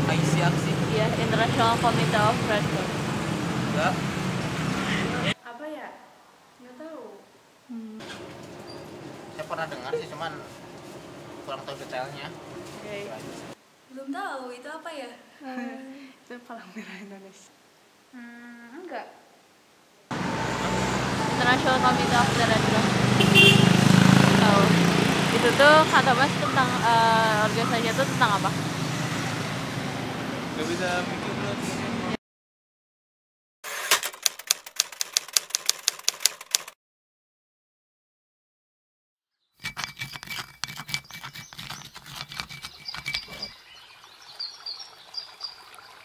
ICRC? Iya, International Committee of Red Cross. Enggak. Apa ya? Nggak tahu. Saya pernah dengar sih, cuman kurang tahu detailnya. Oke. Belum tahu itu apa ya? Itu Palang Merah Indonesia. Enggak. International Committee of the Red Cross. Tahu. Itu tuh kata Mas tentang organisasi itu tentang apa? Gak bisa mikir dulu.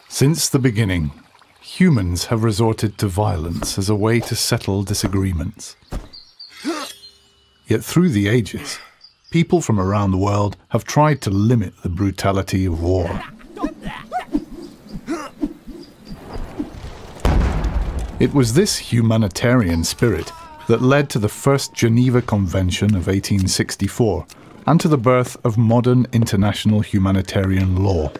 Since the beginning, humans have resorted to violence as a way to settle disagreements. Yet through the ages, people from around the world have tried to limit the brutality of war. It was this humanitarian spirit that led to the first Geneva Convention of 1864 and to the birth of modern international humanitarian law.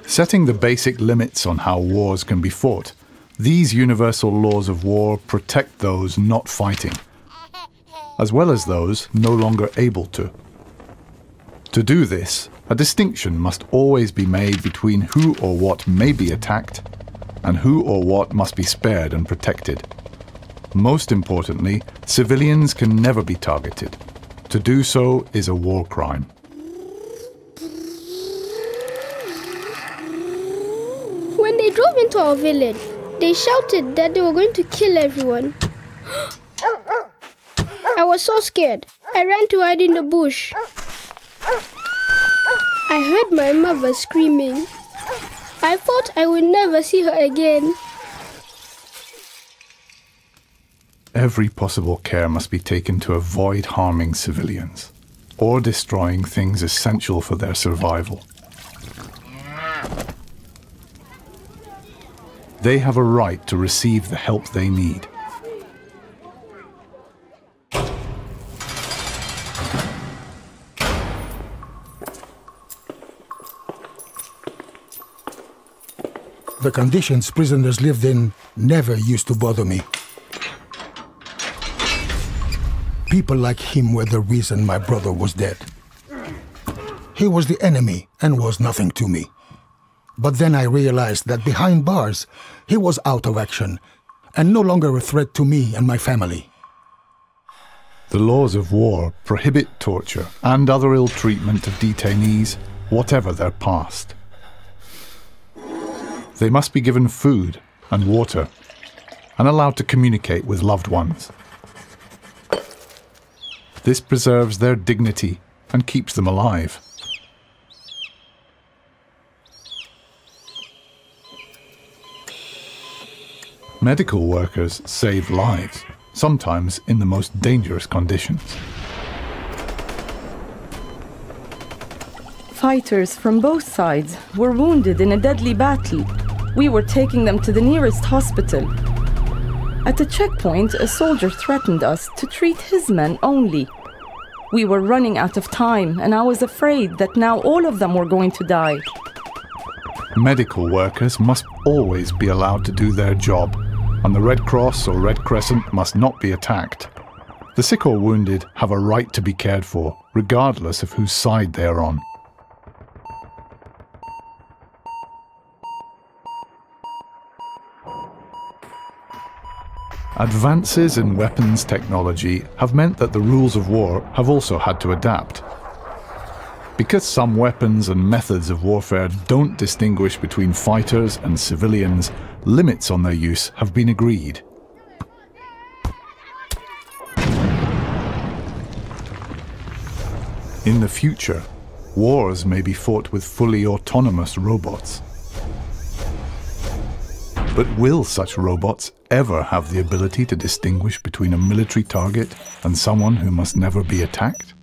Setting the basic limits on how wars can be fought, these universal laws of war protect those not fighting, as well as those no longer able to. To do this, a distinction must always be made between who or what may be attacked and who or what must be spared and protected. Most importantly, civilians can never be targeted. To do so is a war crime. When they drove into our village, they shouted that they were going to kill everyone. I was so scared. I ran to hide in the bush. I heard my mother screaming. I thought I would never see her again. Every possible care must be taken to avoid harming civilians or destroying things essential for their survival. They have a right to receive the help they need. The conditions prisoners lived in never used to bother me. People like him were the reason my brother was dead. He was the enemy and was nothing to me. But then I realized that behind bars, he was out of action and no longer a threat to me and my family. The laws of war prohibit torture and other ill treatment of detainees, whatever their past. They must be given food and water and allowed to communicate with loved ones. This preserves their dignity and keeps them alive. Medical workers save lives, sometimes in the most dangerous conditions. Fighters from both sides were wounded in a deadly battle. We were taking them to the nearest hospital. At a checkpoint, a soldier threatened us to treat his men only. We were running out of time, and I was afraid that now all of them were going to die. Medical workers must always be allowed to do their job, and the Red Cross or Red Crescent must not be attacked. The sick or wounded have a right to be cared for, regardless of whose side they are on. Advances in weapons technology have meant that the rules of war have also had to adapt. Because some weapons and methods of warfare don't distinguish between fighters and civilians, limits on their use have been agreed. In the future, wars may be fought with fully autonomous robots. But will such robots ever have the ability to distinguish between a military target and someone who must never be attacked?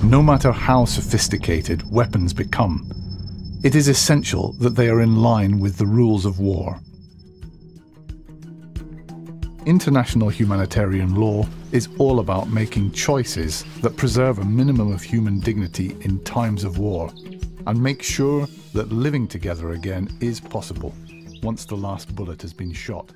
No matter how sophisticated weapons become, it is essential that they are in line with the rules of war. International humanitarian law is all about making choices that preserve a minimum of human dignity in times of war and make sure that living together again is possible once the last bullet has been shot.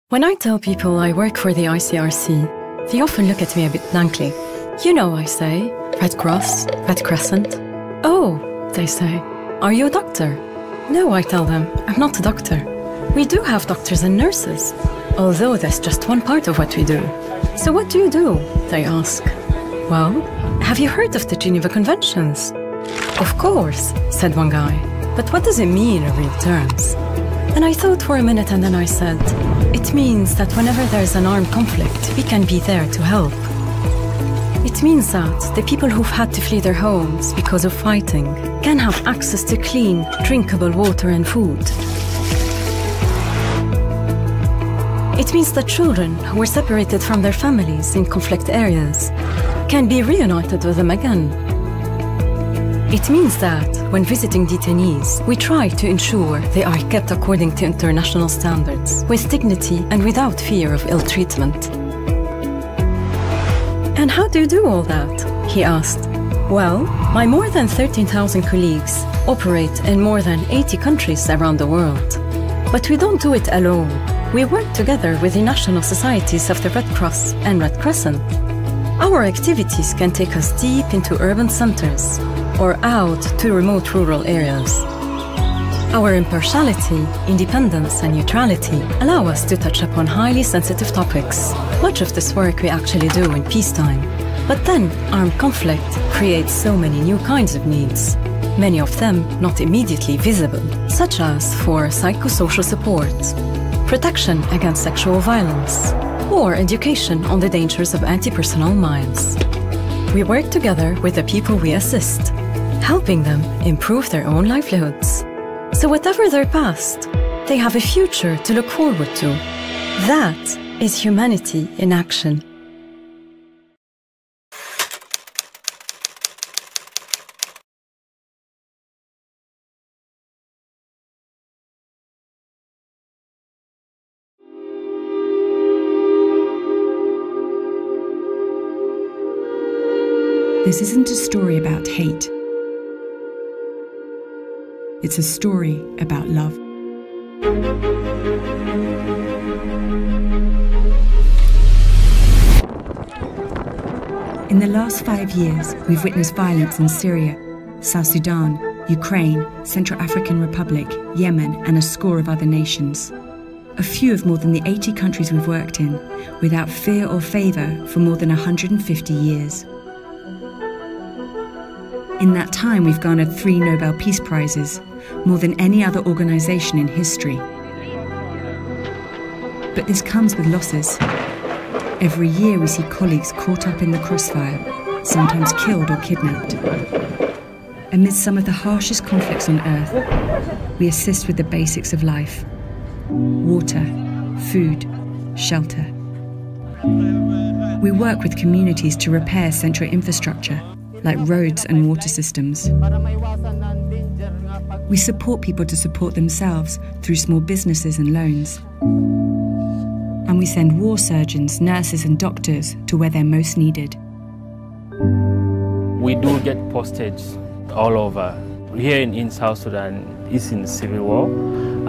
When I tell people I work for the ICRC, they often look at me a bit blankly. You know, I say, Red Cross, Red Crescent. Oh, they say, are you a doctor? No, I tell them, I'm not a doctor. We do have doctors and nurses, although that's just one part of what we do. So what do you do? They ask. Well, have you heard of the Geneva Conventions? Of course, said one guy. But what does it mean in real terms? And I thought for a minute and then I said, it means that whenever there's an armed conflict, we can be there to help. It means that the people who've had to flee their homes because of fighting can have access to clean, drinkable water and food. It means that children who were separated from their families in conflict areas can be reunited with them again. It means that, when visiting detainees, we try to ensure they are kept according to international standards, with dignity and without fear of ill treatment. And how do you do all that? He asked. Well, my more than 13,000 colleagues operate in more than 80 countries around the world. But we don't do it alone. We work together with the national societies of the Red Cross and Red Crescent. Our activities can take us deep into urban centers, or out to remote rural areas. Our impartiality, independence and neutrality allow us to touch upon highly sensitive topics. Much of this work we actually do in peacetime. But then, armed conflict creates so many new kinds of needs, many of them not immediately visible, such as for psychosocial support, protection against sexual violence, or education on the dangers of anti-personnel mines. We work together with the people we assist, helping them improve their own livelihoods. So whatever their past, they have a future to look forward to. That is humanity in action. This isn't a story about hate. It's a story about love. In the last 5 years, we've witnessed violence in Syria, South Sudan, Ukraine, Central African Republic, Yemen, and a score of other nations. A few of more than the 80 countries we've worked in, without fear or favour for more than 150 years. In that time, we've garnered 3 Nobel Peace Prizes, more than any other organisation in history. But this comes with losses. Every year we see colleagues caught up in the crossfire, sometimes killed or kidnapped. Amidst some of the harshest conflicts on Earth, we assist with the basics of life: water, food, shelter. We work with communities to repair central infrastructure, like roads and water systems. We support people to support themselves through small businesses and loans. And we send war surgeons, nurses and doctors to where they're most needed. We do get postage all over. Here in South Sudan, it's in civil war,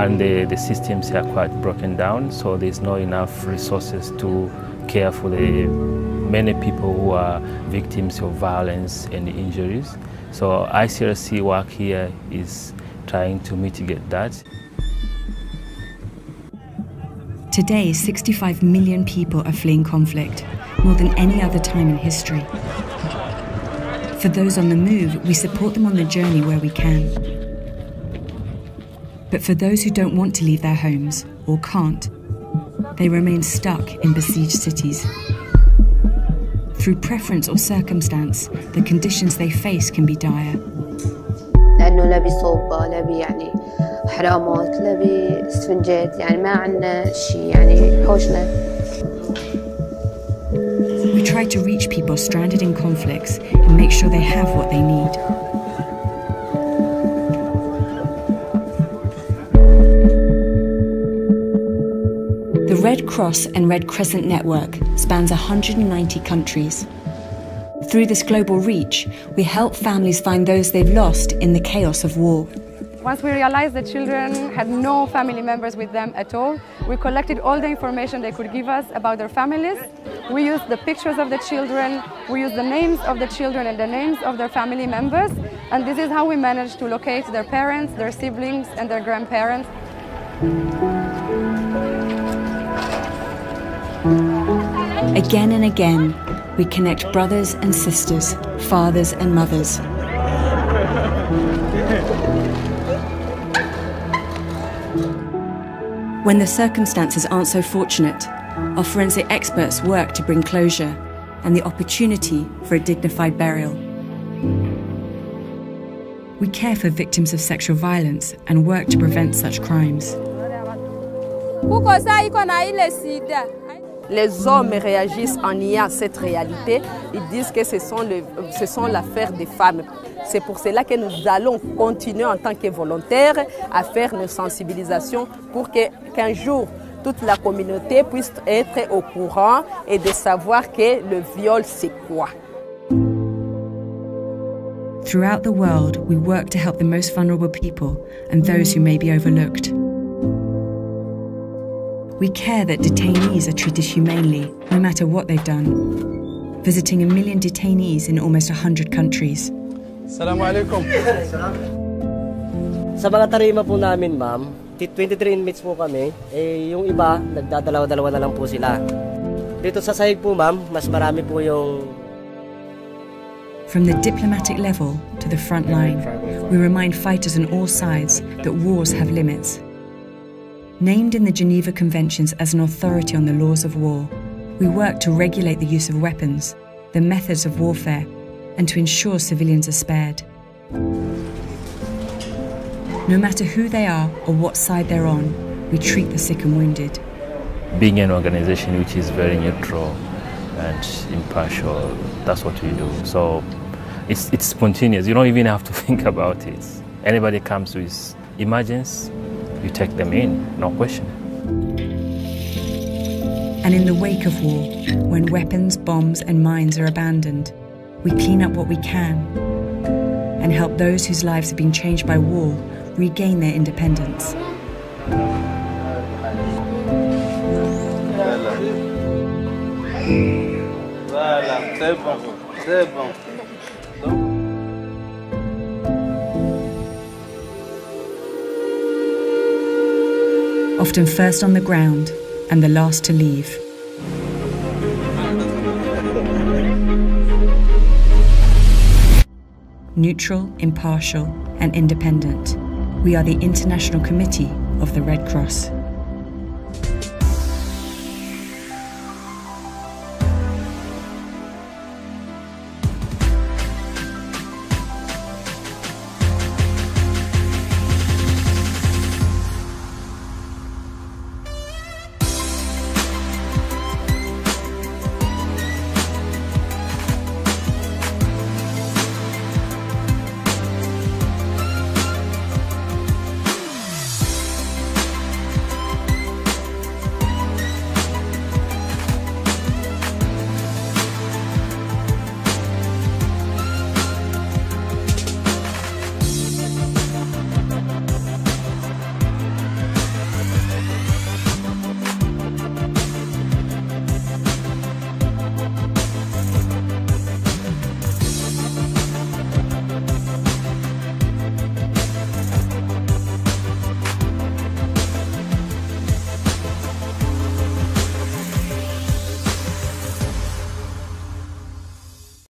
and the systems are quite broken down, so there's not enough resources to care for the many people who are victims of violence and injuries. So ICRC work here is trying to mitigate that. Today, 65 million people are fleeing conflict, more than any other time in history. For those on the move, we support them on the journey where we can. But for those who don't want to leave their homes, or can't, they remain stuck in besieged cities. Through preference or circumstance, the conditions they face can be dire. لأنه لا بصوبة لا يعني حرامات لا بسفنجات يعني ما عندنا شيء يعني حوشنا. We try to reach people stranded in conflicts and make sure they have what they need. The Red Cross and Red Crescent network spans 190 countries. Through this global reach, we help families find those they've lost in the chaos of war. Once we realized the children had no family members with them at all, we collected all the information they could give us about their families. We used the pictures of the children, we used the names of the children and the names of their family members, and this is how we managed to locate their parents, their siblings, and their grandparents. Again and again, we connect brothers and sisters, fathers and mothers. When the circumstances aren't so fortunate, our forensic experts work to bring closure and the opportunity for a dignified burial. We care for victims of sexual violence and work to prevent such crimes. Les hommes réagissent en niant cette réalité. Ils disent que ce sont l'affaire des femmes. C'est pour cela que nous allons continuer en tant que volontaires à faire nos sensibilisations pour qu'un jour, toute la communauté puisse être au courant et de savoir que le viol, c'est quoi. Throughout the world, we work to help the most vulnerable people and those who may be overlooked. We care that detainees are treated humanely, no matter what they've done, visiting 1 million detainees in almost 100 countries. Assalamu alaikum. Sa mga tarima po namin, ma'am, 23 inmates po kami, yung iba, nagdadalawa-dalawa na lang po sila. Dito sa sahig po, ma'am, mas marami po yung... From the diplomatic level to the front line, we remind fighters on all sides that wars have limits. Named in the Geneva Conventions as an authority on the laws of war, we work to regulate the use of weapons, the methods of warfare, and to ensure civilians are spared. No matter who they are or what side they're on, we treat the sick and wounded. Being an organization which is very neutral and impartial, that's what we do. So it's spontaneous. You don't even have to think about it. Anybody comes with emergency, you take them in, no question. And in the wake of war, when weapons, bombs and mines are abandoned, we clean up what we can and help those whose lives have been changed by war regain their independence. Often first on the ground and the last to leave. Neutral, impartial, and independent, we are the International Committee of the Red Cross.